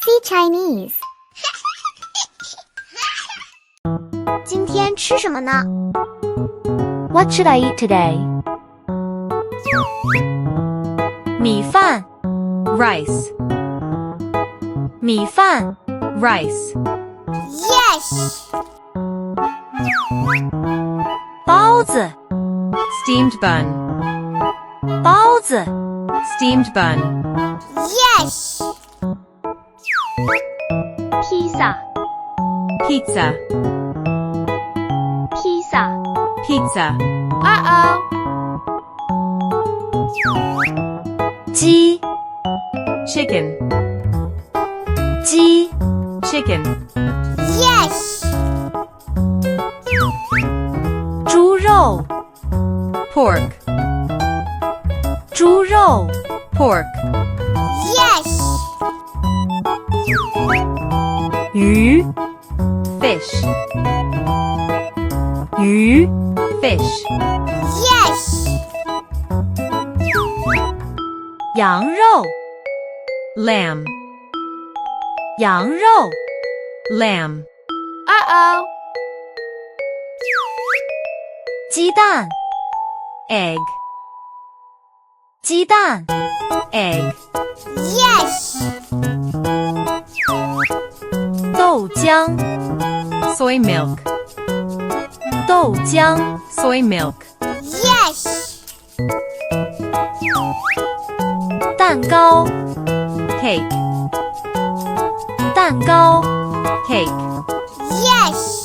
CChinese 今天吃什么呢？ What should I eat today? 米饭 rice 米饭 rice Yes 包子 steamed bun 包子 steamed bun Yes 披萨 pizza pizza Uh-oh 鸡 chicken 鸡 chicken Yes 猪肉 pork 猪肉 pork Yes 鱼 fish 鱼 fish Yes 羊肉 lamb 羊肉 lamb Uh-oh 鸡蛋 egg 鸡蛋 egg Yes 豆浆 soy milk 豆浆 soy milk Yes 蛋糕 cake 蛋糕 cake Yes